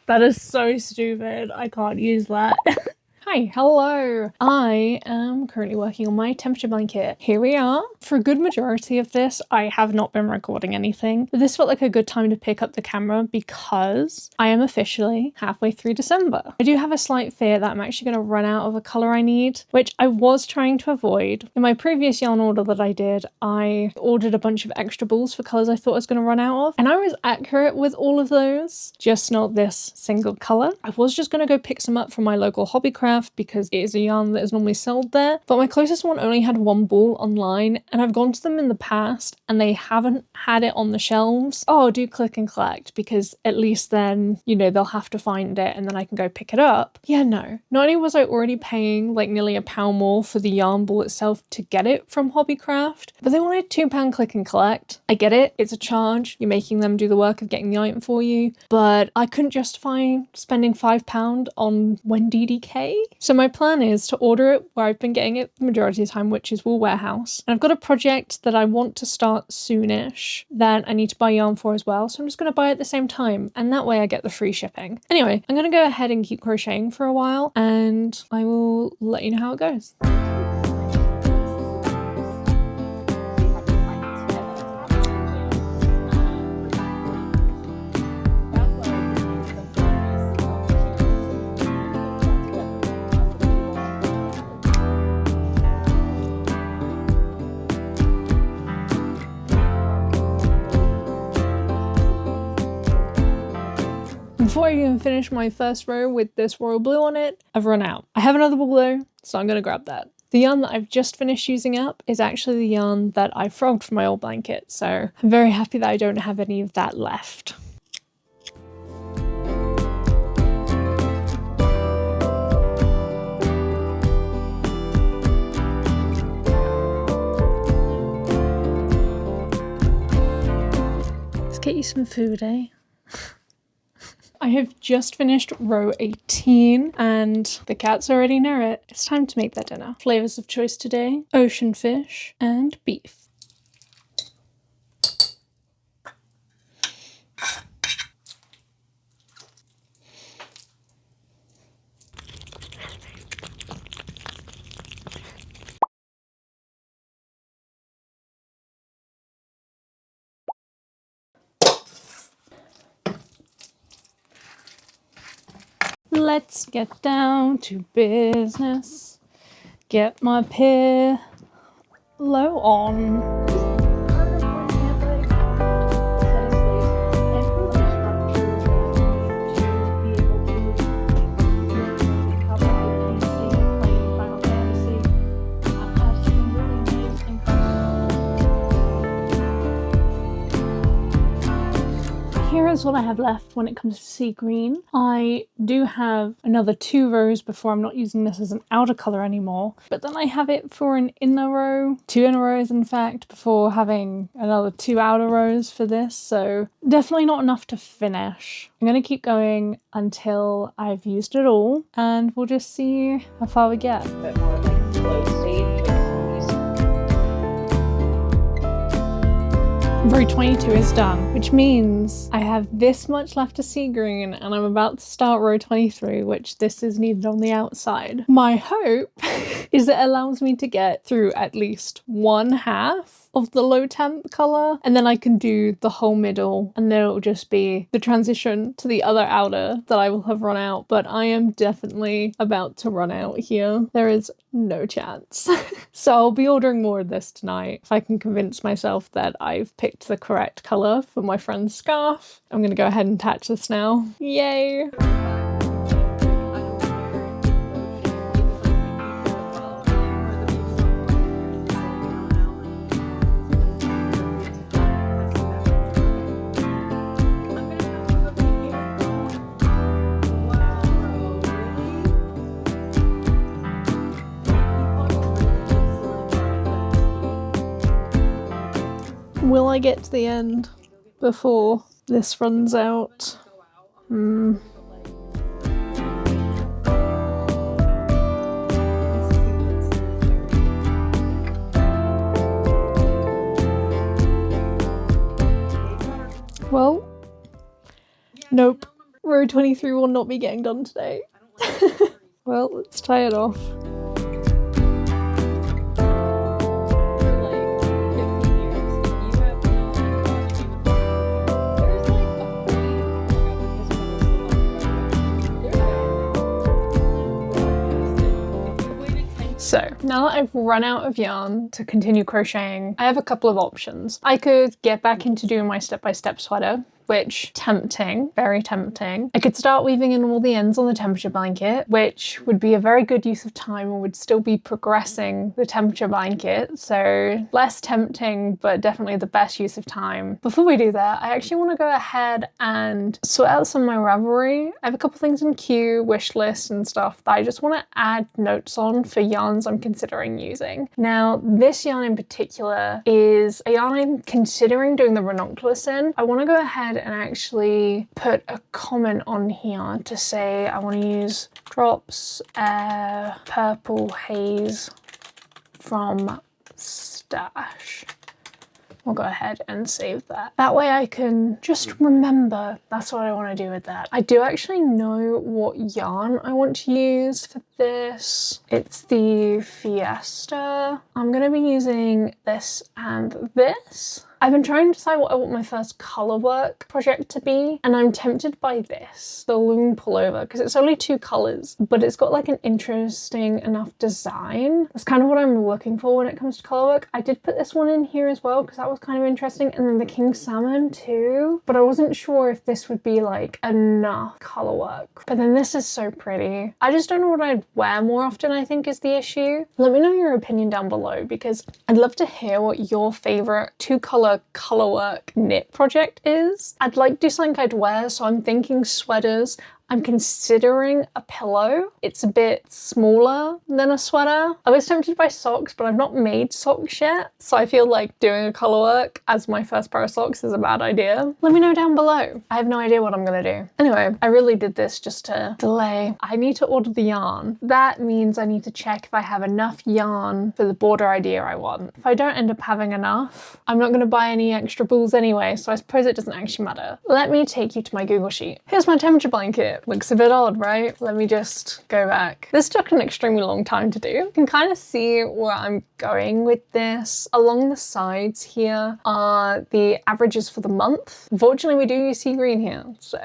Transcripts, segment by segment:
That is so stupid. I can't use that. Hi, hello. I am currently working on my temperature blanket. Here we are. For a good majority of this, I have not been recording anything, but this felt like a good time to pick up the camera because I am officially halfway through December. I do have a slight fear that I'm actually going to run out of a colour I need, which I was trying to avoid. In my previous yarn order that I did, I ordered a bunch of extra balls for colours I thought I was going to run out of, and I was accurate with all of those, just not this single colour. I was just going to go pick some up from my local Hobbycraft because it is a yarn that is normally sold there, but my closest one only had one ball online, and I've gone to them in the past and they haven't had it on the shelves. Oh, do click and collect, because at least then, you know, they'll have to find it and then I can go pick it up. Yeah, no. Not only was I already paying like nearly £1 more for the yarn ball itself to get it from Hobbycraft, but they wanted £2 click and collect. I get it, it's a charge, you're making them do the work of getting the item for you, but I couldn't justify spending £5 on one DDK. So my plan is to order it where I've been getting it the majority of the time, which is Wool Warehouse. And I've got a project that I want to start soonish that I need to buy yarn for as well. So I'm just going to buy it at the same time, and that way I get the free shipping. Anyway, I'm going to go ahead and keep crocheting for a while and I will let you know how it goes. Before I even finish my first row with this royal blue on it, I've run out. I have another ball though, so I'm going to grab that. The yarn that I've just finished using up is actually the yarn that I frogged from my old blanket, so I'm very happy that I don't have any of that left. Let's get you some food, eh? I have just finished row 18 and the cat's already near it. It's time to make their dinner. Flavours of choice today: ocean fish and beef. Let's get down to business. Get my pillow on. Here's what I have left when it comes to sea green. I do have another 2 rows before I'm not using this as an outer colour anymore, but then I have it for an inner row, 2 inner rows in fact, before having another 2 outer rows for this, so definitely not enough to finish. I'm going to keep going until I've used it all, and we'll just see how far we get. A bit more like slow stage. Row 22 is done, which means I have this much left to sea green and I'm about to start row 23, which this is needed on the outside. My hope is it allows me to get through at least one half of the low temp colour, and then I can do the whole middle, and then it'll just be the transition to the other outer that I will have run out. But I am definitely about to run out here. There is no chance. So I'll be ordering more of this tonight if I can convince myself that I've picked the correct colour for my friend's scarf. I'm gonna go ahead and attach this now. Yay! Will I get to the end before this runs out? Well, nope. Row 23 will not be getting done today. Well, let's tie it off. So now that I've run out of yarn to continue crocheting, I have a couple of options. I could get back into doing my step-by-step sweater, which tempting, very tempting. I could start weaving in all the ends on the temperature blanket, which would be a very good use of time and would still be progressing the temperature blanket. So less tempting, but definitely the best use of time. Before we do that, I actually want to go ahead and sort out some of my Ravelry. I have a couple things in queue, wish list and stuff that I just want to add notes on for yarns I'm considering using. Now, this yarn in particular is a yarn I'm considering doing the ranunculus in. I want to go ahead and actually put a comment on here to say I want to use drops purple haze from stash. We'll go ahead and save that. That way I can just remember that's what I want to do with that. I do actually know what yarn I want to use for this. It's the Fiesta. I'm going to be using this and this. I've been trying to decide what I want my first colour work project to be, and I'm tempted by this, the loom pullover, because it's only 2 colours, but it's got like an interesting enough design. That's kind of what I'm looking for when it comes to colour work. I did put this one in here as well because that was kind of interesting, and then the King Salmon too, but I wasn't sure if this would be like enough colour work. But then this is so pretty. I just don't know what I'd wear more often, I think, is the issue. Let me know your opinion down below because I'd love to hear what your favourite 2-colour colourwork knit project is. I'd like to do something I'd wear, so I'm thinking sweaters. I'm considering a pillow. It's a bit smaller than a sweater. I was tempted by socks, but I've not made socks yet, so I feel like doing a colourwork as my first pair of socks is a bad idea. Let me know down below. I have no idea what I'm gonna do. Anyway, I really did this just to delay. I need to order the yarn. That means I need to check if I have enough yarn for the border idea I want. If I don't end up having enough, I'm not gonna buy any extra balls anyway, so I suppose it doesn't actually matter. Let me take you to my Google Sheet. Here's my temperature blanket. Looks a bit odd, right? Let me just go back. This took an extremely long time to do. You can kind of see where I'm going with this. Along the sides here are the averages for the month. Unfortunately, we do use sea green here, so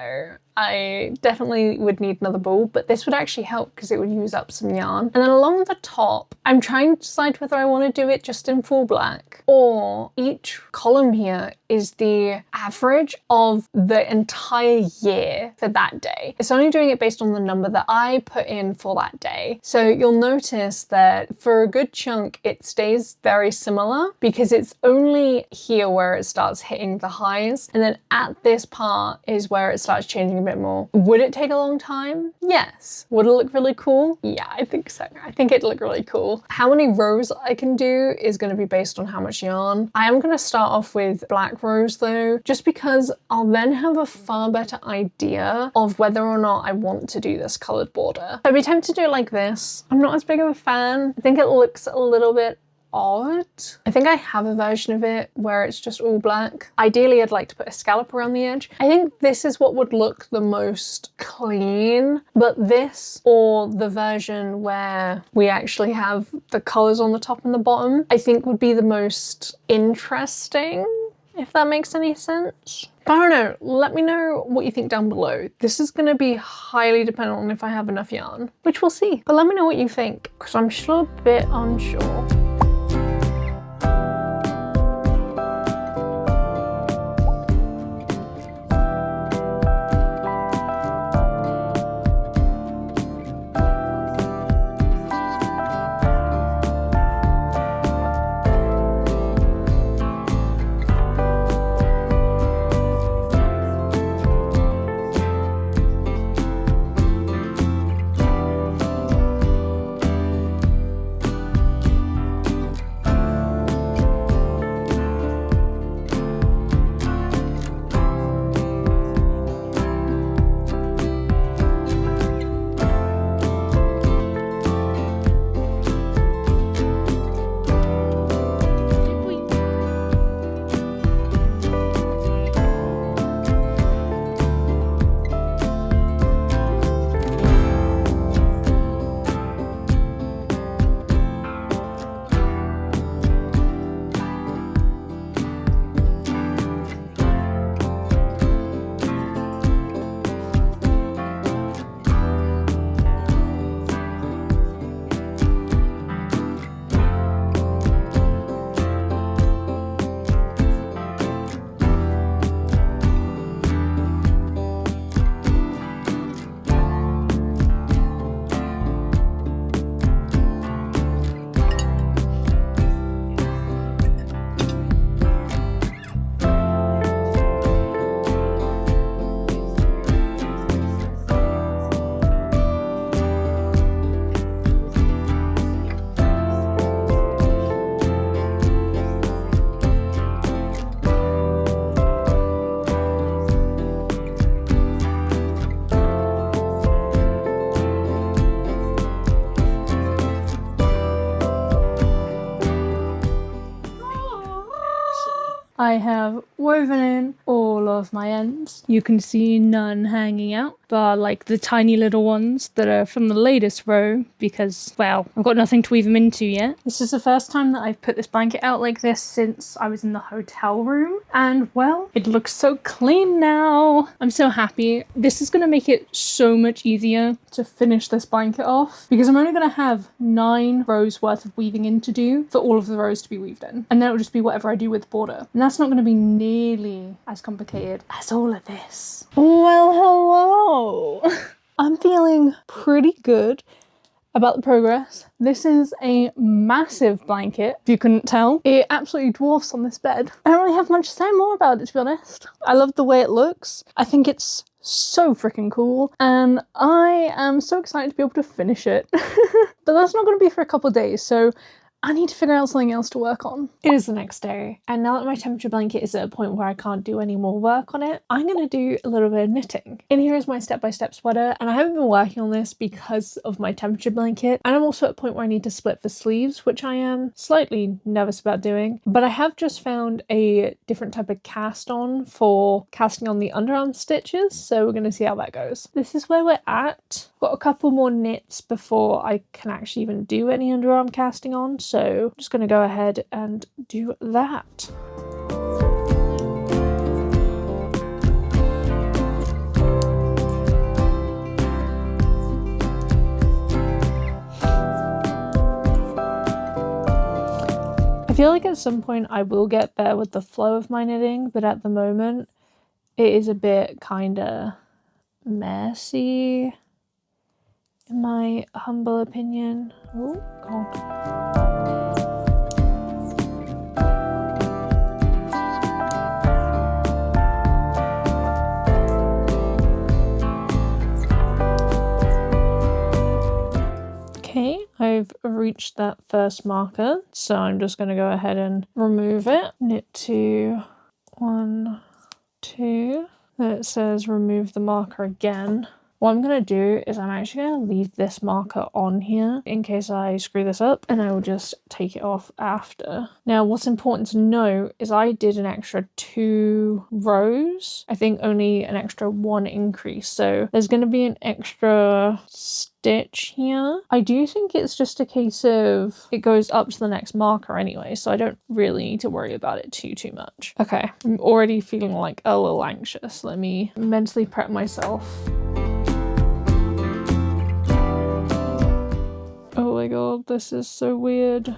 I definitely would need another ball, but this would actually help because it would use up some yarn. And then along the top, I'm trying to decide whether I want to do it just in full black or each column here is the average of the entire year for that day. It's only doing it based on the number that I put in for that day. So you'll notice that for a good chunk, it stays very similar because it's only here where it starts hitting the highs. And then at this part is where it starts changing a bit more. Would it take a long time? Yes. Would it look really cool? Yeah, I think so. I think it'd look really cool. How many rows I can do is going to be based on how much yarn. I am going to start off with black rows though, just because I'll then have a far better idea of whether or not I want to do this coloured border. I'd be tempted to do it like this. I'm not as big of a fan. I think it looks a little bit odd. I think I have a version of it where it's just all black. Ideally, I'd like to put a scallop around the edge. I think this is what would look the most clean, but this or the version where we actually have the colours on the top and the bottom, I think would be the most interesting, if that makes any sense. I don't know, let me know what you think down below. This is going to be highly dependent on if I have enough yarn, which we'll see. But let me know what you think, because I'm still a bit unsure. I have woven in all of my ends. You can see none hanging out, but like the tiny little ones that are from the latest row because, well, I've got nothing to weave them into yet. This is the first time that I've put this blanket out like this since I was in the hotel room, and well, it looks so clean now. I'm so happy. This is going to make it so much easier to finish this blanket off because I'm only going to have 9 rows worth of weaving in to do for all of the rows to be weaved in, and then it'll just be whatever I do with the border, and that's not going to be nearly as complicated as all of this. Well, hello. I'm feeling pretty good about the progress. This is a massive blanket, if you couldn't tell. It absolutely dwarfs on this bed. I don't really have much to say more about it, to be honest. I love the way it looks. I think it's so freaking cool, and I am so excited to be able to finish it. But that's not going to be for a couple of days, so I need to figure out something else to work on. It is the next day, and now that my temperature blanket is at a point where I can't do any more work on it, I'm going to do a little bit of knitting. In here is my step-by-step sweater, and I haven't been working on this because of my temperature blanket, and I'm also at a point where I need to split the sleeves, which I am slightly nervous about doing, but I have just found a different type of cast on for casting on the underarm stitches, so we're going to see how that goes. This is where we're at. Got a couple more knits before I can actually even do any underarm casting on, so I'm just going to go ahead and do that. I feel like at some point I will get better with the flow of my knitting, but at the moment it is a bit kind of messy, in my humble opinion. Oh, God. Okay, I've reached that first marker, so I'm just going to go ahead and remove it. Knit 2, 1, 2. Then it says remove the marker again. What I'm going to do is I'm actually going to leave this marker on here in case I screw this up, and I will just take it off after. Now, what's important to know is I did an extra 2 rows. I think only an extra 1 increase, so there's going to be an extra stitch here. I do think it's just a case of it goes up to the next marker anyway, so I don't really need to worry about it too much. Okay, I'm already feeling like a little anxious. Let me mentally prep myself. Oh my god, this is so weird.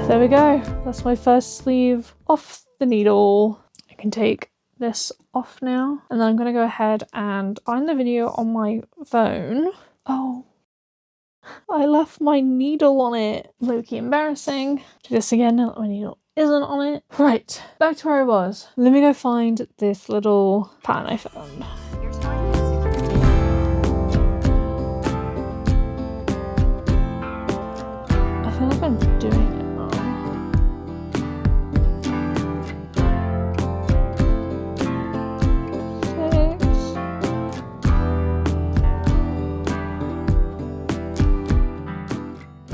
There we go. That's my first sleeve off the needle. I can take this off now, and then I'm gonna go ahead and find the video on my phone. Oh, I left my needle on it. Low-key embarrassing. Do this again now that my needle isn't on it. Right, back to where I was. Let me go find this little pattern I found. I feel like I'm doing it wrong.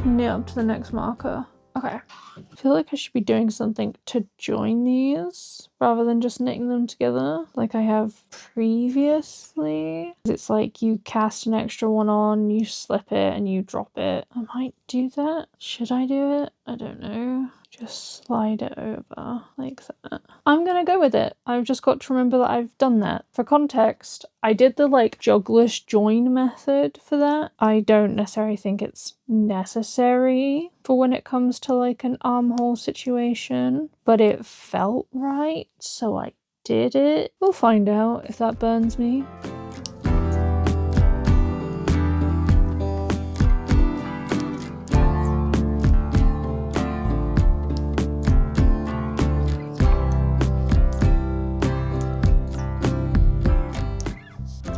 Knit up to the next marker. Okay. I feel like I should be doing something to join these rather than just knitting them together like I have previously. It's like you cast an extra one on, you slip it, and you drop it. I might do that. Should I do it? I don't know. Just slide it over like that. I'm gonna go with it. I've just got to remember that I've done that. For context, I did the like jogless join method for that. I don't necessarily think it's necessary for when it comes to like an armhole situation, but it felt right, so I did it. We'll find out if that burns me.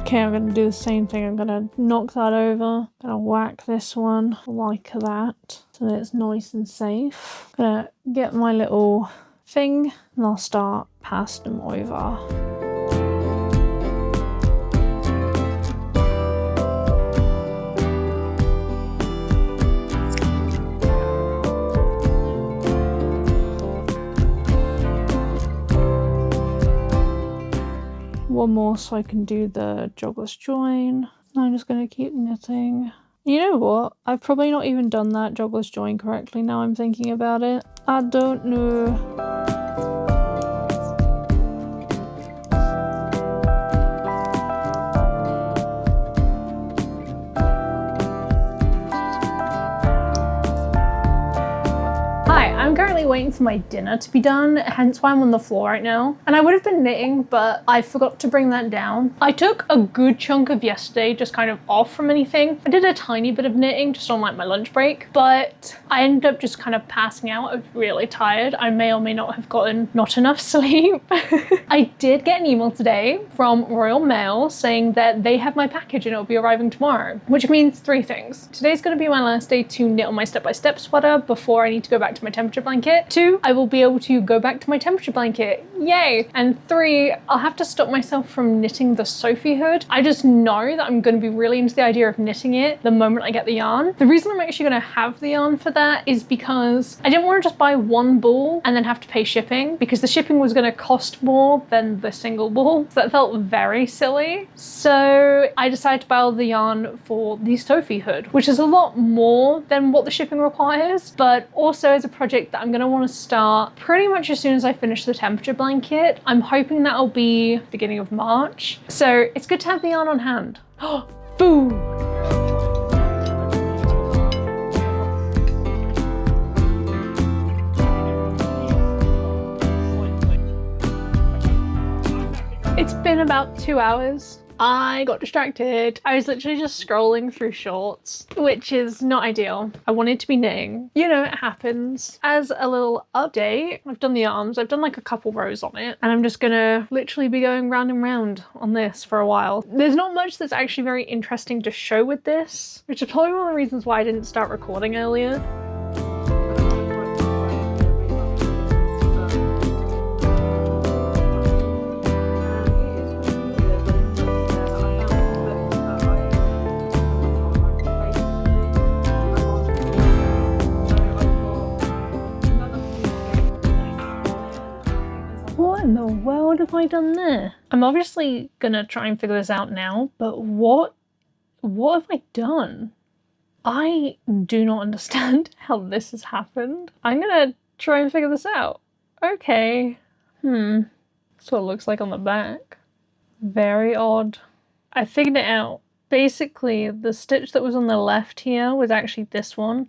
Okay, I'm gonna do the same thing. I'm gonna knock that over, gonna whack this one like that so that it's nice and safe. Gonna get my little thing and I'll start passing them over. One more so I can do the jogless join. I'm just gonna keep knitting. You know what? I've probably not even done that jogless join correctly now I'm thinking about it. I don't know. I'm currently waiting for my dinner to be done, hence why I'm on the floor right now. And I would have been knitting, but I forgot to bring that down. I took a good chunk of yesterday just kind of off from anything. I did a tiny bit of knitting just on like my lunch break, but I ended up just kind of passing out. I was really tired. I may or may not have gotten not enough sleep. I did get an email today from Royal Mail saying that they have my package and it'll be arriving tomorrow, which means 3 things. Today's gonna be my last day to knit on my step-by-step sweater before I need to go back to my temperature blanket. 2, I will be able to go back to my temperature blanket. Yay! And 3, I'll have to stop myself from knitting the Sophie hood. I just know that I'm going to be really into the idea of knitting it the moment I get the yarn. The reason I'm actually going to have the yarn for that is because I didn't want to just buy one ball and then have to pay shipping, because the shipping was going to cost more than the single ball. So that felt very silly. So I decided to buy all the yarn for the Sophie hood, which is a lot more than what the shipping requires, but also as a project that I'm going to want to start pretty much as soon as I finish the temperature blanket. I'm hoping that'll be beginning of March. So it's good to have the yarn on hand. Boom! It's been about 2 hours. I got distracted. I was literally just scrolling through shorts, which is not ideal. I wanted to be knitting. You know, it happens. As a little update, I've done the arms. I've done like a couple rows on it, and I'm just gonna literally be going round and round on this for a while. There's not much that's actually very interesting to show with this, which is probably one of the reasons why I didn't start recording earlier. What in the world have I done there? I'm obviously gonna try and figure this out now, but what have I done? I do not understand how this has happened. I'm gonna try and figure this out. Okay. That's what it looks like on the back. Very odd. I figured it out. Basically, the stitch that was on the left here was actually this one,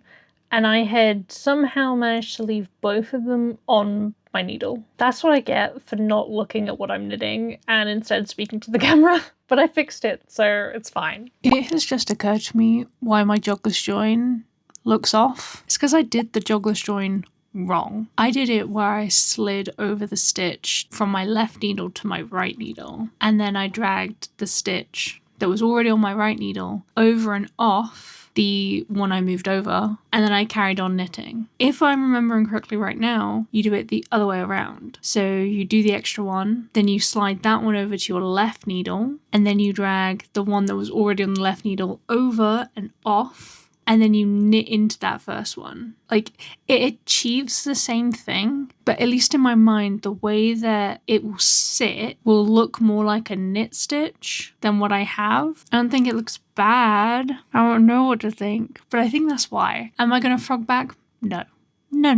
and I had somehow managed to leave both of them on my needle. That's what I get for not looking at what I'm knitting and instead speaking to the camera. But I fixed it, so it's fine. It has just occurred to me why my jogless join looks off. It's because I did the jogless join wrong. I did it where I slid over the stitch from my left needle to my right needle, and then I dragged the stitch that was already on my right needle over and off the one I moved over, and then I carried on knitting. If I'm remembering correctly right now, you do it the other way around. So you do the extra one, then you slide that one over to your left needle, and then you drag the one that was already on the left needle over and off, and then you knit into that first one. Like, it achieves the same thing, but at least in my mind, the way that it will sit will look more like a knit stitch than what I have. I don't think it looks bad. I don't know what to think, but I think that's why. Am I going to frog back? No. No.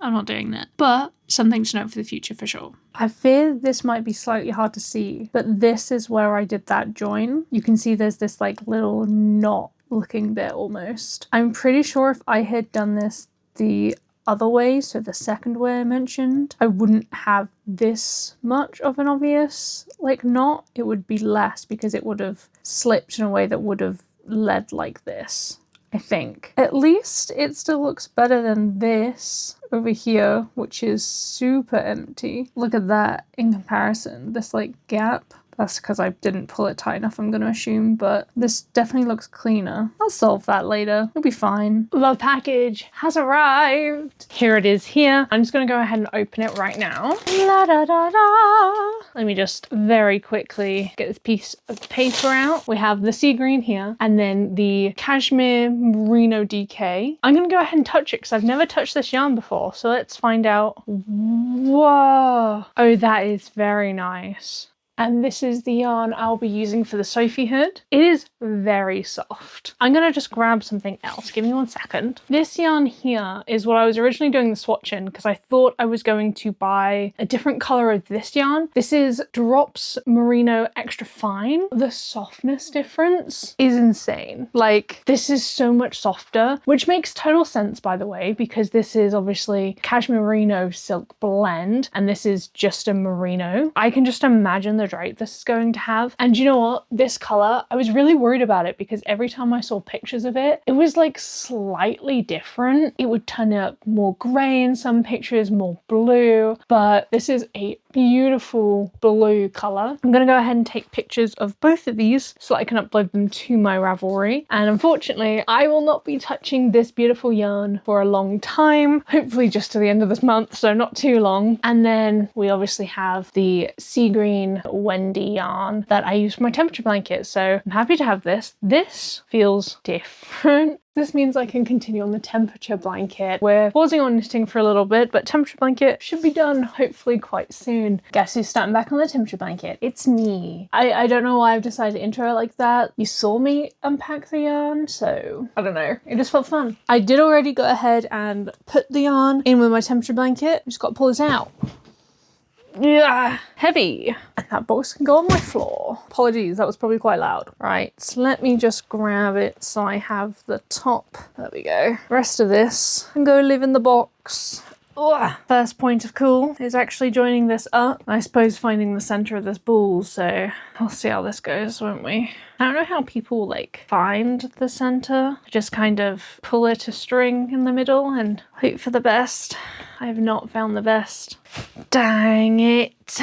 I'm not doing that. But something to note for the future for sure. I fear this might be slightly hard to see, but this is where I did that join. You can see there's this like little knot looking bit almost. I'm pretty sure if I had done this the other way, so the second way I mentioned, I wouldn't have this much of an obvious like knot. It would be less because it would have slipped in a way that would have led like this, I think. At least it still looks better than this over here, which is super empty. Look at that in comparison, this like gap That's because I didn't pull it tight enough, I'm going to assume, but this definitely looks cleaner. I'll solve that later. It'll be fine. The package has arrived. Here it is here. I'm just going to go ahead and open it right now. La da da da. Let me just very quickly get this piece of paper out. We have the sea green here and then the cashmere merino DK. I'm going to go ahead and touch it because I've never touched this yarn before. So let's find out. Whoa. Oh, that is very nice. And this is the yarn I'll be using for the Sophie hood. It is very soft. I'm gonna just grab something else. Give me 1 second. This yarn here is what I was originally doing the swatch in because I thought I was going to buy a different color of this yarn. This is Drops Merino Extra Fine. The softness difference is insane. Like, this is so much softer, which makes total sense, by the way, because this is obviously cashmere merino silk blend, and this is just a merino. I can just imagine the drape this is going to have. And you know what? This color, I was really worried about it because every time I saw pictures of it, it was like slightly different. It would turn up more gray in some pictures, more blue, but this is a beautiful blue color. I'm gonna go ahead and take pictures of both of these so I can upload them to my Ravelry. And unfortunately, I will not be touching this beautiful yarn for a long time, hopefully just to the end of this month, so not too long. And then we obviously have the sea green Wendy yarn that I use for my temperature blanket. So I'm happy to have this. This feels different. This means I can continue on the temperature blanket. We're pausing on knitting for a little bit, but temperature blanket should be done hopefully quite soon. Guess who's starting back on the temperature blanket? It's me. I don't know why I've decided to intro it like that. You saw me unpack the yarn, so I don't know. It just felt fun. I did already go ahead and put the yarn in with my temperature blanket. Just got to pull this out. Yeah, heavy. And that box can go on my floor. Apologies, that was probably quite loud. Right, so let me just grab it so I have the top. There we go. The rest of this can go live in the box. Ugh. First point of call is actually joining this up. I suppose finding the center of this ball, so we'll see how this goes, won't we? I don't know how people like find the center. Just kind of pull it a string in the middle and hope for the best. I have not found the best. Dang it.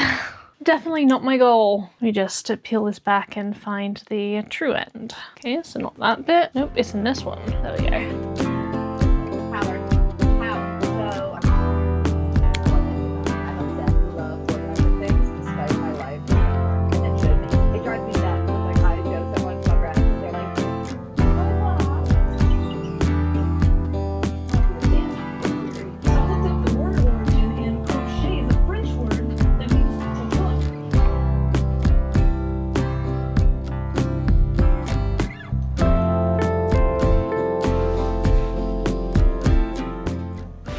Definitely not my goal. Let me just peel this back and find the true end. Okay, so not that bit. Nope, it's in this one. There we go.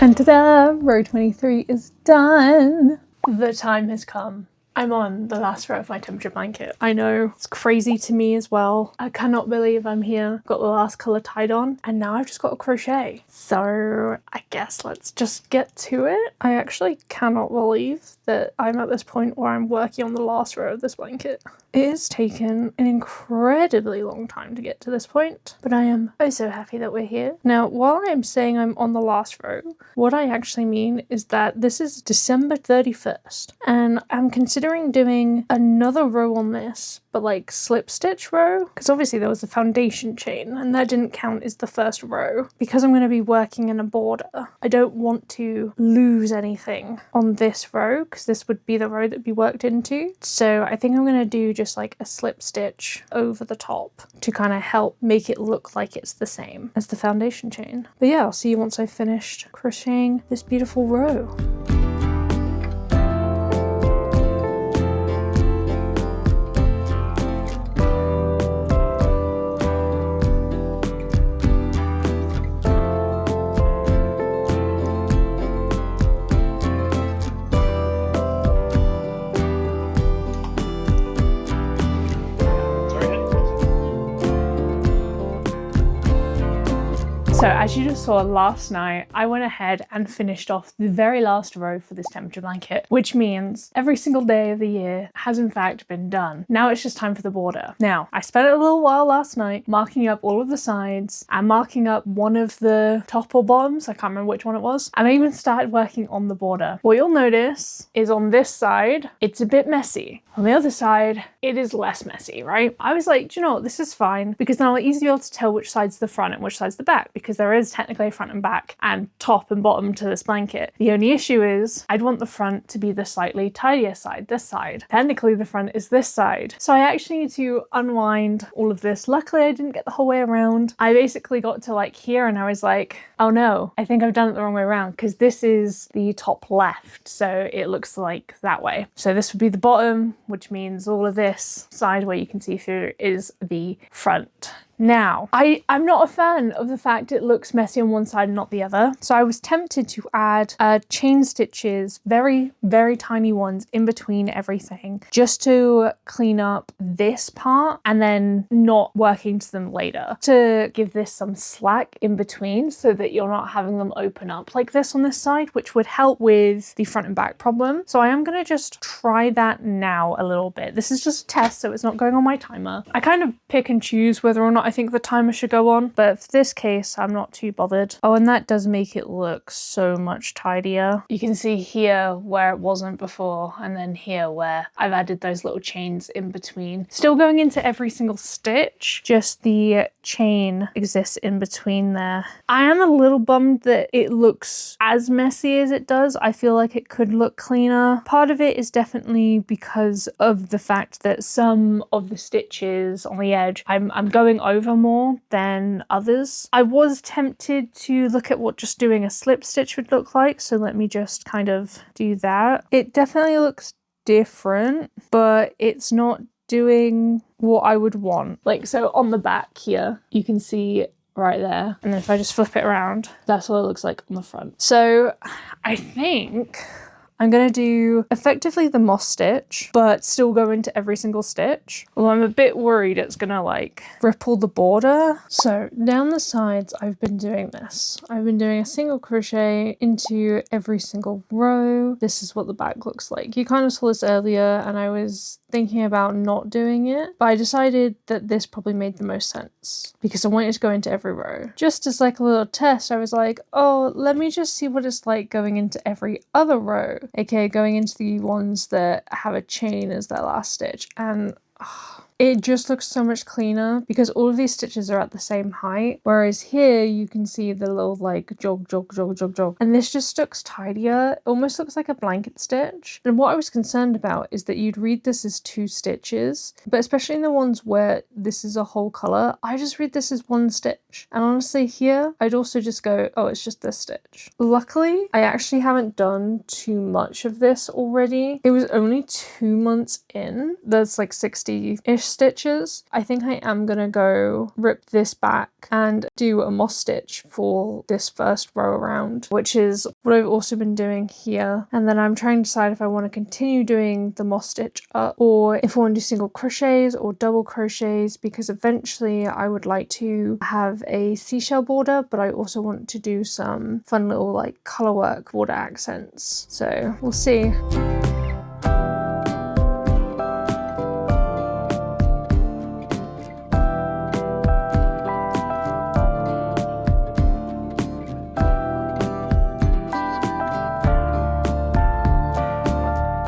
And ta-da! Row 23 is done. The time has come. I'm on the last row of my temperature blanket. I know, it's crazy to me as well. I cannot believe I'm here. Got the last colour tied on and now I've just got to crochet. So I guess let's just get to it. I actually cannot believe that I'm at this point where I'm working on the last row of this blanket. It has taken an incredibly long time to get to this point, but I am oh so happy that we're here. Now, while I'm saying I'm on the last row, what I actually mean is that this is December 31st, and I'm considering doing another row on this, but like slip stitch row, because obviously there was a foundation chain and that didn't count as the first row. Because I'm going to be working in a border, I don't want to lose anything on this row because this would be the row that'd be worked into. So I think I'm going to do just like a slip stitch over the top to kind of help make it look like it's the same as the foundation chain. But yeah, I'll see you once I've finished crocheting this beautiful row. So as you just saw last night, I went ahead and finished off the very last row for this temperature blanket, which means every single day of the year has in fact been done. Now it's just time for the border. Now, I spent a little while last night marking up all of the sides and marking up one of the top or bottoms, I can't remember which one it was, and I even started working on the border. What you'll notice is on this side, it's a bit messy. On the other side, it is less messy, right? I was like, do you know what, this is fine, because then I'll easily be able to tell which side's the front and which side's the back, because there is technically a front and back and top and bottom to this blanket. The only issue is I'd want the front to be the slightly tidier side, this side. Technically the front is this side. So I actually need to unwind all of this. Luckily I didn't get the whole way around. I basically got to like here and I was like, oh no, I think I've done it the wrong way around, because this is the top left, so it looks like that way. So this would be the bottom, which means all of this side where you can see through is the front. Now, I'm not a fan of the fact it looks messy on one side and not the other, so I was tempted to add chain stitches, very, very tiny ones in between everything, just to clean up this part and then not work into them later, to give this some slack in between so that you're not having them open up like this on this side, which would help with the front and back problem. So I am going to just try that now a little bit. This is just a test, so it's not going on my timer. I kind of pick and choose whether or not I think the timer should go on, but for this case I'm not too bothered. Oh, and that does make it look so much tidier. You can see here where it wasn't before, and then here where I've added those little chains in between. Still going into every single stitch, just the chain exists in between there. I am a little bummed that it looks as messy as it does. I feel like it could look cleaner. Part of it is definitely because of the fact that some of the stitches on the edge I'm going over more than others. I was tempted to look at what just doing a slip stitch would look like, so let me just kind of do that. It definitely looks different, but it's not doing what I would want. Like, so on the back here, you can see right there, and then if I just flip it around, that's what it looks like on the front. So I think I'm going to do effectively the moss stitch, but still go into every single stitch. Although I'm a bit worried it's going to like ripple the border. So down the sides, I've been doing this. I've been doing a single crochet into every single row. This is what the back looks like. You kind of saw this earlier and I was thinking about not doing it, but I decided that this probably made the most sense because I wanted to go into every row. Just as like a little test, I was like, oh, let me just see what it's like going into every other row, aka going into the ones that have a chain as their last stitch, and it just looks so much cleaner because all of these stitches are at the same height, whereas here you can see the little like jog, jog, jog, jog, jog, and this just looks tidier. It almost looks like a blanket stitch. And what I was concerned about is that you'd read this as 2 stitches, but especially in the ones where this is a whole color, I just read this as 1 stitch. And honestly here, I'd also just go, oh, it's just this stitch. Luckily, I actually haven't done too much of this already. It was only 2 months in. There's like 60-ish stitches. I think I am gonna go rip this back and do a moss stitch for this first row around, which is what I've also been doing here. And then I'm trying to decide if I want to continue doing the moss stitch up or if I want to do single crochets or double crochets, because eventually I would like to have a seashell border, but I also want to do some fun little like color work border accents. So we'll see.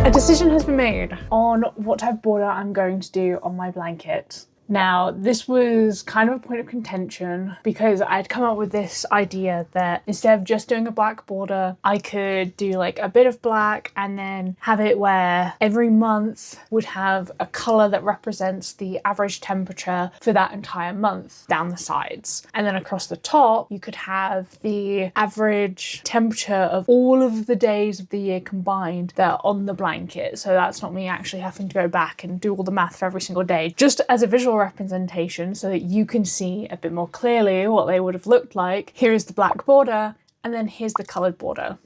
A decision has been made on what type of border I'm going to do on my blanket. Now, this was kind of a point of contention because I'd come up with this idea that instead of just doing a black border, I could do like a bit of black and then have it where every month would have a color that represents the average temperature for that entire month down the sides. And then across the top, you could have the average temperature of all of the days of the year combined that are on the blanket. So that's not me actually having to go back and do all the math for every single day, just as a visual representation so that you can see a bit more clearly what they would have looked like. Here is the black border, and then here's the coloured border.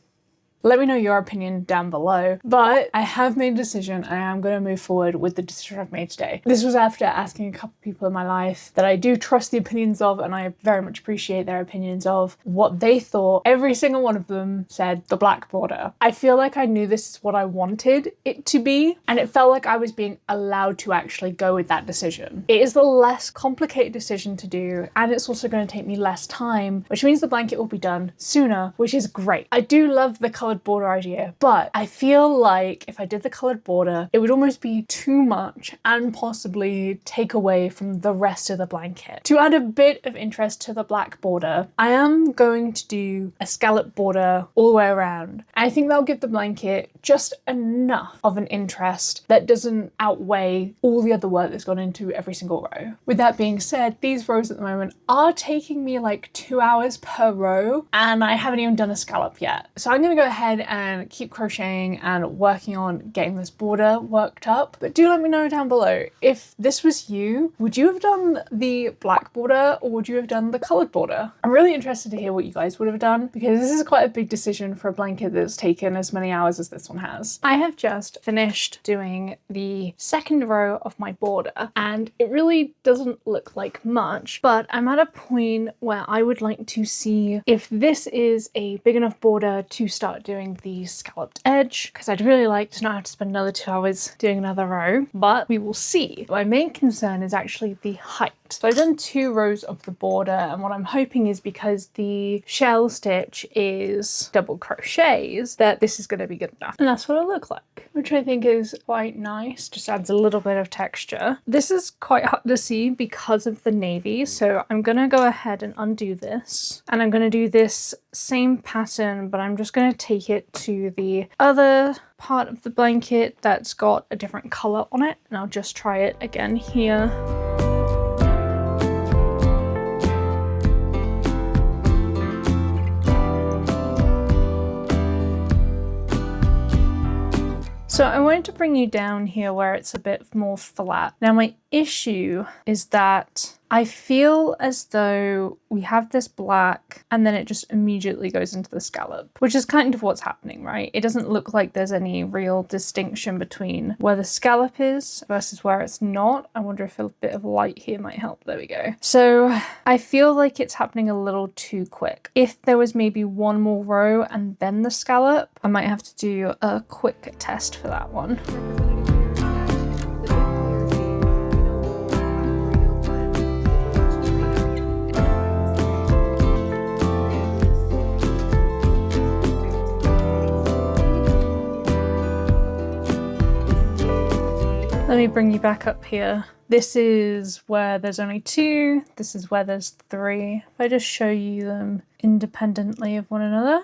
Let me know your opinion down below. But I have made a decision and I am going to move forward with the decision I've made today. This was after asking a couple people in my life that I do trust the opinions of, and I very much appreciate their opinions of, what they thought. Every single one of them said the black border. I feel like I knew this is what I wanted it to be, and it felt like I was being allowed to actually go with that decision. It is the less complicated decision to do, and it's also going to take me less time, which means the blanket will be done sooner, which is great. I do love the coloured border idea, but I feel like if I did the coloured border, it would almost be too much and possibly take away from the rest of the blanket. To add a bit of interest to the black border, I am going to do a scallop border all the way around. I think that'll give the blanket just enough of an interest that doesn't outweigh all the other work that's gone into every single row. With that being said, these rows at the moment are taking me like 2 hours per row, and I haven't even done a scallop yet. So I'm gonna go ahead and keep crocheting and working on getting this border worked up. But do let me know down below, if this was you, would you have done the black border or would you have done the coloured border? I'm really interested to hear what you guys would have done, because this is quite a big decision for a blanket that's taken as many hours as this one has. I have just finished doing the second row of my border, and it really doesn't look like much, but I'm at a point where I would like to see if this is a big enough border to start doing the scalloped edge, because I'd really like to not have to spend another 2 hours doing another row, but we will see. My main concern is actually the height. So I've done 2 rows of the border, and what I'm hoping is, because the shell stitch is double crochets, that this is going to be good enough. And that's what it'll look like, which I think is quite nice. Just adds a little bit of texture. This is quite hard to see because of the navy, so I'm going to go ahead and undo this, and I'm going to do this same pattern, but I'm just going to take it to the other part of the blanket that's got a different colour on it, and I'll just try it again here. So I wanted to bring you down here where it's a bit more flat. Now my issue is that I feel as though we have this black and then it just immediately goes into the scallop, which is kind of what's happening, right? It doesn't look like there's any real distinction between where the scallop is versus where it's not. I wonder if a bit of light here might help. There we go. So I feel like it's happening a little too quick. If there was maybe one more row and then the scallop, I might have to do a quick test for that one. Let me bring you back up here. This is where there's only 2. This is where there's 3. If I just show you them independently of one another.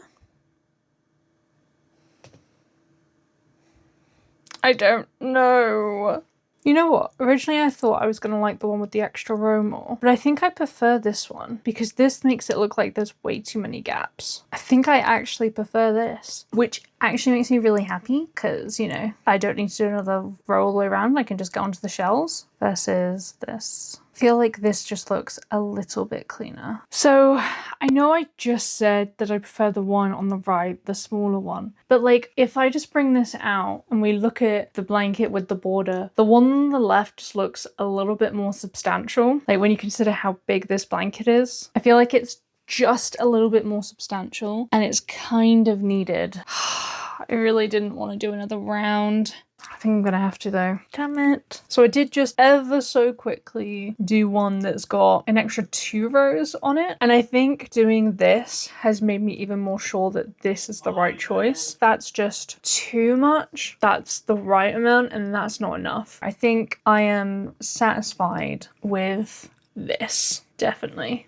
I don't know. You know what? Originally I thought I was going to like the one with the extra row more, but I think I prefer this one because this makes it look like there's way too many gaps. I think I actually prefer this, which actually makes me really happy because, you know, I don't need to do another row all the way around. I can just go onto the shells versus this. I feel like this just looks a little bit cleaner. So I know I just said that I prefer the one on the right, the smaller one, but like if I just bring this out and we look at the blanket with the border, the one on the left just looks a little bit more substantial. Like when you consider how big this blanket is, I feel like it's just a little bit more substantial and it's kind of needed. I really didn't want to do another round. I think I'm gonna have to though. Damn it. So I did just ever so quickly do one that's got an extra 2 rows on it. And I think doing this has made me even more sure that this is the right choice. That's just too much. That's the right amount and that's not enough. I think I am satisfied with this. Definitely.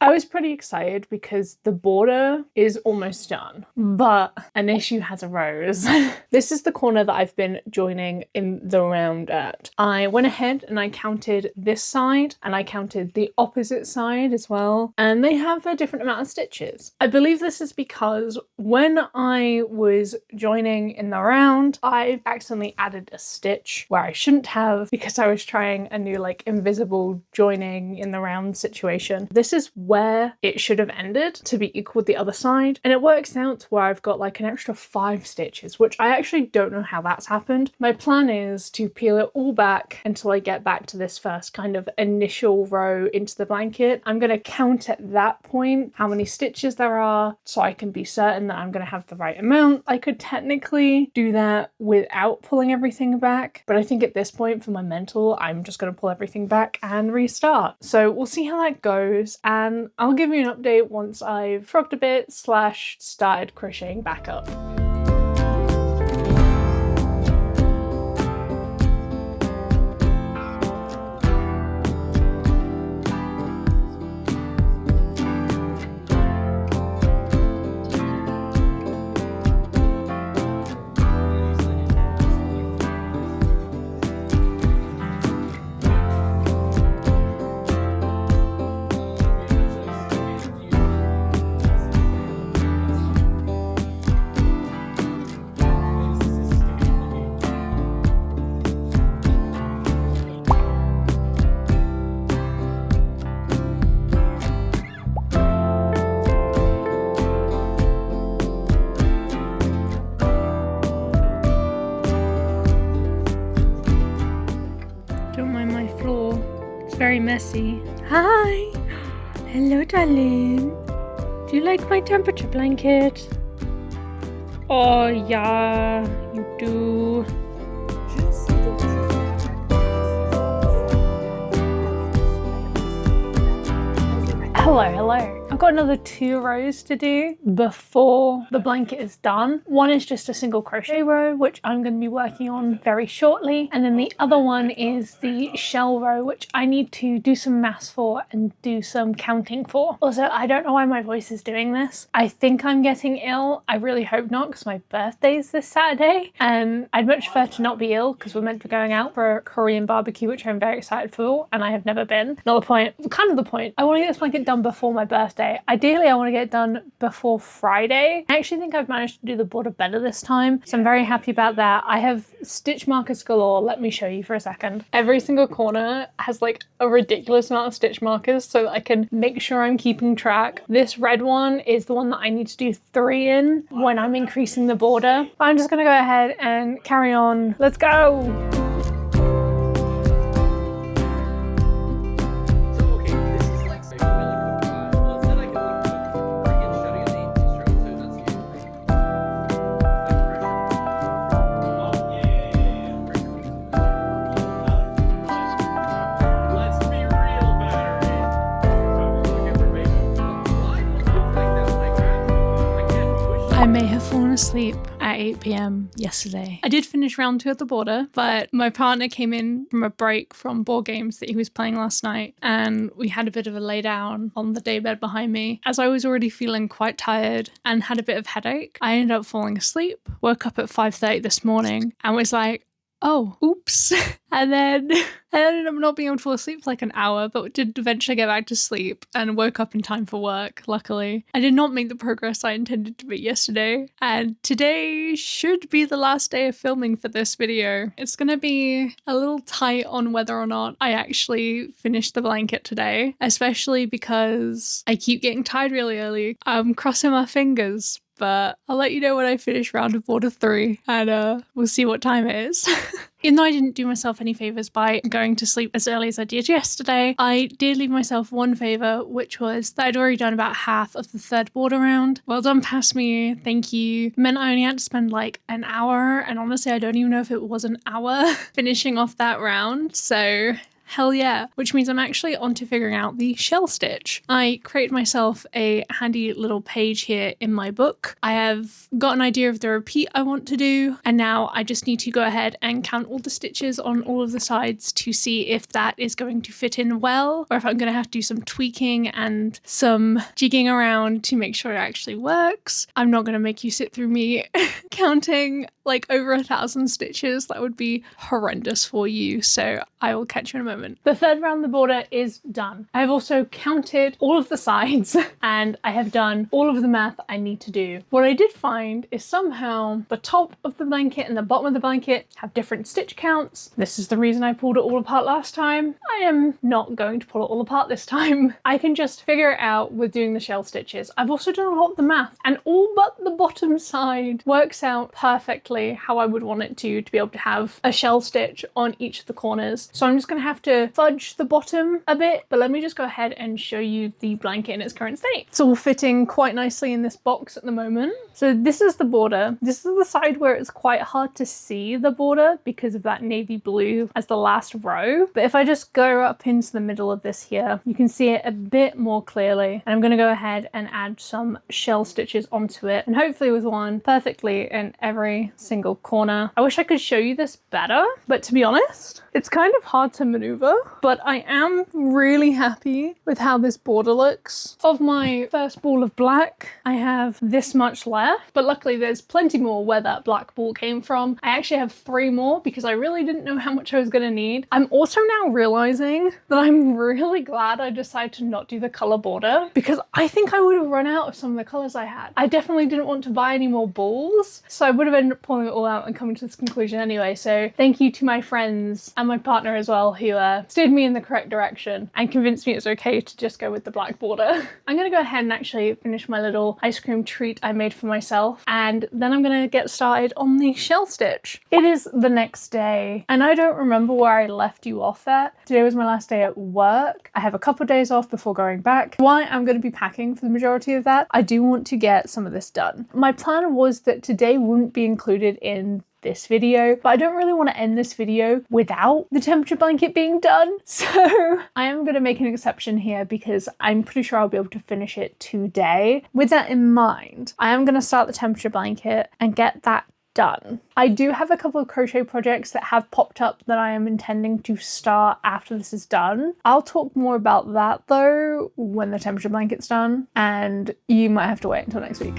I was pretty excited because the border is almost done, but an issue has arose. This is the corner that I've been joining in the round at. I went ahead and I counted this side and I counted the opposite side as well, and they have a different amount of stitches. I believe this is because when I was joining in the round, I accidentally added a stitch where I shouldn't have because I was trying a new like invisible joining stitching in the round situation. This is where it should have ended to be equal with the other side, and it works out to where I've got like an extra 5 stitches, which I actually don't know how that's happened. My plan is to peel it all back until I get back to this first kind of initial row into the blanket. I'm going to count at that point how many stitches there are so I can be certain that I'm going to have the right amount. I could technically do that without pulling everything back, but I think at this point for my mental, I'm just going to pull everything back and restart. So we'll see how that goes, and I'll give you an update once I've frogged a bit / started crocheting back up. Very messy. Hi! Hello, darling. Do you like my temperature blanket? Oh, yeah, you do. Hello. I've got another 2 rows to do before the blanket is done. One is just a single crochet row, which I'm going to be working on very shortly. And then the other one is the shell row, which I need to do some maths for and do some counting for. Also, I don't know why my voice is doing this. I think I'm getting ill. I really hope not, because my birthday is this Saturday. And I'd much prefer to not be ill, because we're meant to be going out for a Korean barbecue, which I'm very excited for, and I have never been. Not the point, kind of the point. I want to get this blanket done before my birthday. Ideally, I want to get it done before Friday. I actually think I've managed to do the border better this time, so I'm very happy about that. I have stitch markers galore. Let me show you for a second. Every single corner has like a ridiculous amount of stitch markers so that I can make sure I'm keeping track. This red one is the one that I need to do 3 in when I'm increasing the border. But I'm just going to go ahead and carry on. Let's go! I may have fallen asleep at 8 p.m. yesterday. I did finish round 2 at the border, but my partner came in from a break from board games that he was playing last night, and we had a bit of a lay down on the daybed behind me. As I was already feeling quite tired and had a bit of headache, I ended up falling asleep, woke up at 5:30 this morning and was like, oh, oops. And then I ended up not being able to fall asleep for like an hour, but did eventually get back to sleep and woke up in time for work, luckily. I did not make the progress I intended to make yesterday, and today should be the last day of filming for this video. It's gonna be a little tight on whether or not I actually finish the blanket today, especially because I keep getting tired really early. I'm crossing my fingers, but I'll let you know when I finish round of border 3, and we'll see what time it is. Even though I didn't do myself any favours by going to sleep as early as I did yesterday, I did leave myself one favour, which was that I'd already done about half of the 3rd border round. Well done past me, thank you. It meant I only had to spend like an hour, and honestly I don't even know if it was an hour finishing off that round, so hell yeah. Which means I'm actually on to figuring out the shell stitch. I created myself a handy little page here in my book. I have got an idea of the repeat I want to do, and now I just need to go ahead and count all the stitches on all of the sides to see if that is going to fit in well, or if I'm going to have to do some tweaking and some jigging around to make sure it actually works. I'm not going to make you sit through me counting like over 1,000 stitches. That would be horrendous for you, so I will catch you in a moment. moment. The third round of the border is done. I have also counted all of the sides and I have done all of the math I need to do. What I did find is somehow the top of the blanket and the bottom of the blanket have different stitch counts. This is the reason I pulled it all apart last time. I am not going to pull it all apart this time. I can just figure it out with doing the shell stitches. I've also done a lot of the math, and all but the bottom side works out perfectly how I would want it to be able to have a shell stitch on each of the corners. So I'm just gonna have to fudge the bottom a bit, but let me just go ahead and show you the blanket in its current state. It's all fitting quite nicely in this box at the moment. So this is the border. This is the side where it's quite hard to see the border because of that navy blue as the last row. But if I just go up into the middle of this here, you can see it a bit more clearly. And I'm gonna go ahead and add some shell stitches onto it, and hopefully with one perfectly in every single corner. I wish I could show you this better, but to be honest, it's kind of hard to maneuver, but I am really happy with how this border looks. Of my first ball of black, I have this much left, but luckily there's plenty more where that black ball came from. I actually have 3 more because I really didn't know how much I was gonna need. I'm also now realizing that I'm really glad I decided to not do the color border, because I think I would have run out of some of the colors I had. I definitely didn't want to buy any more balls, so I would have ended up pulling it all out and coming to this conclusion anyway. So thank you to my friends and my partner as well, who steered me in the correct direction and convinced me it's okay to just go with the black border. I'm gonna go ahead and actually finish my little ice cream treat I made for myself, and then I'm gonna get started on the shell stitch. It is the next day, and I don't remember where I left you off at. Today was my last day at work. I have a couple of days off before going back. Why I'm going to be packing for the majority of that, I do want to get some of this done. My plan was that today wouldn't be included in this video, but I don't really want to end this video without the temperature blanket being done. So I am going to make an exception here because I'm pretty sure I'll be able to finish it today. With that in mind, I am going to start the temperature blanket and get that done. I do have a couple of crochet projects that have popped up that I am intending to start after this is done. I'll talk more about that though when the temperature blanket's done, and you might have to wait until next week.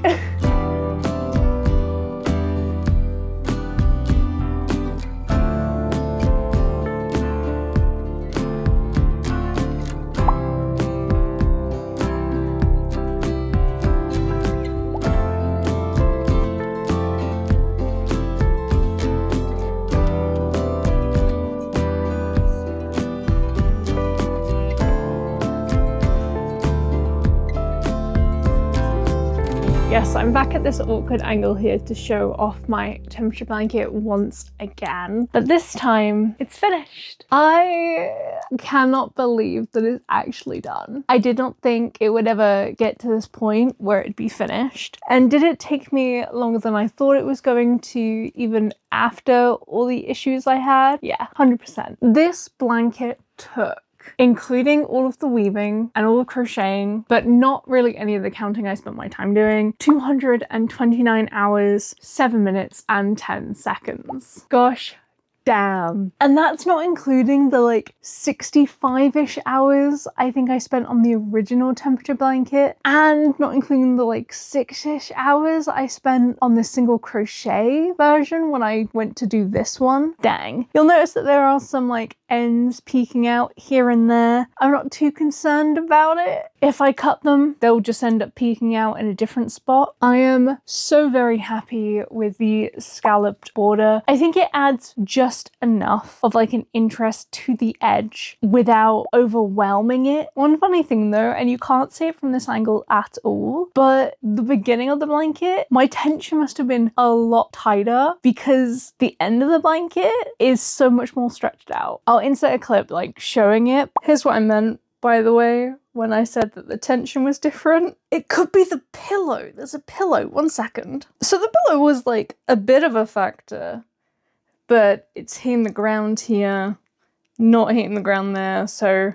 Yes, I'm back at this awkward angle here to show off my temperature blanket once again, but this time it's finished. I cannot believe that it's actually done. I did not think it would ever get to this point where it'd be finished. And did it take me longer than I thought it was going to, even after all the issues I had? Yeah, 100%. This blanket took, including all of the weaving and all the crocheting, but not really any of the counting I spent my time doing, 229 hours, 7 minutes and 10 seconds. Gosh damn. And that's not including the like 65-ish hours I think I spent on the original temperature blanket, and not including the like 6-ish hours I spent on this single crochet version when I went to do this one. Dang. You'll notice that there are some like ends peeking out here and there. I'm not too concerned about it. If I cut them, they'll just end up peeking out in a different spot. I am so very happy with the scalloped border. I think it adds just enough of like an interest to the edge without overwhelming it. One funny thing though, and you can't see it from this angle at all, but the beginning of the blanket, my tension must have been a lot tighter because the end of the blanket is so much more stretched out. I'll insert a clip like showing it. Here's what I meant, by the way, when I said that the tension was different. It could be the pillow. There's a pillow. 1 second. So the pillow was like a bit of a factor, but it's hitting the ground here, not hitting the ground there, so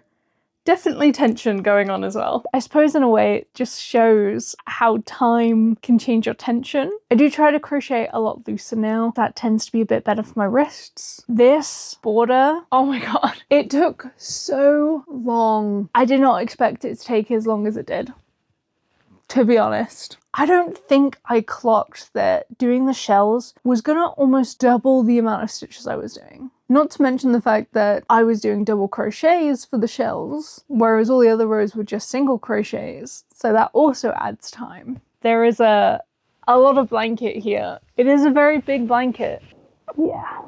definitely tension going on as well. I suppose in a way it just shows how time can change your tension. I do try to crochet a lot looser now. That tends to be a bit better for my wrists. This border, oh my god, it took so long. I did not expect it to take as long as it did, to be honest. I don't think I clocked that doing the shells was gonna almost double the amount of stitches I was doing. Not to mention the fact that I was doing double crochets for the shells, whereas all the other rows were just single crochets. So that also adds time. There is a lot of blanket here. It is a very big blanket. Yeah.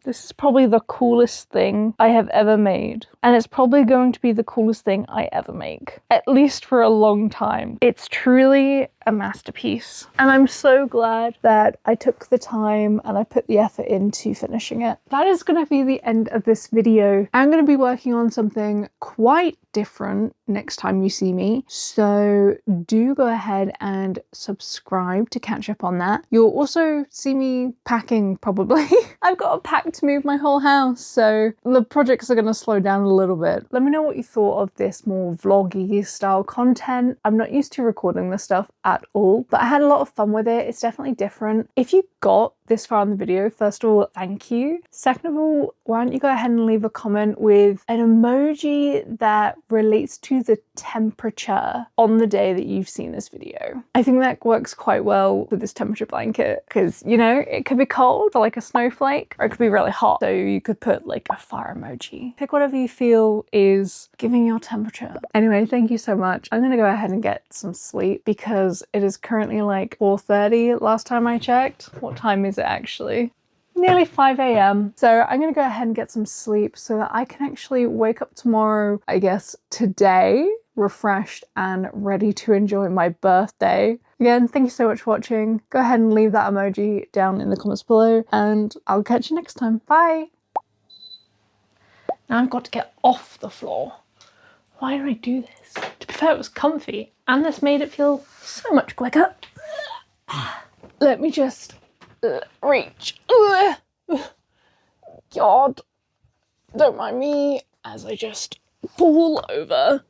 This is probably the coolest thing I have ever made. And it's probably going to be the coolest thing I ever make. At least for a long time. It's truly a masterpiece. And I'm so glad that I took the time and I put the effort into finishing it. That is going to be the end of this video. I'm going to be working on something quite different next time you see me. So do go ahead and subscribe to catch up on that. You'll also see me packing probably. I've got a pack to move my whole house, so the projects are going to slow down a little bit. Let me know what you thought of this more vloggy style content. I'm not used to recording this stuff at all, but I had a lot of fun with it. It's definitely different. If you got this far in the video, first of all, thank you. Second of all, why don't you go ahead and leave a comment with an emoji that relates to the temperature on the day that you've seen this video. I think that works quite well with this temperature blanket because, you know, it could be cold for like a snowflake, or it could be really hot. So you could put like a fire emoji. Pick whatever you feel is giving your temperature. Anyway, thank you so much. I'm gonna go ahead and get some sleep because it is currently like 4:30 last time I checked. What time is it actually? Nearly 5 a.m. So I'm gonna go ahead and get some sleep so that I can actually wake up tomorrow, I guess today, refreshed and ready to enjoy my birthday. Again, thank you so much for watching. Go ahead and leave that emoji down in the comments below and I'll catch you next time. Bye! Now I've got to get off the floor. Why did I do this? To be fair, it was comfy and this made it feel so much quicker. Let me just reach. God, don't mind me as I just fall over.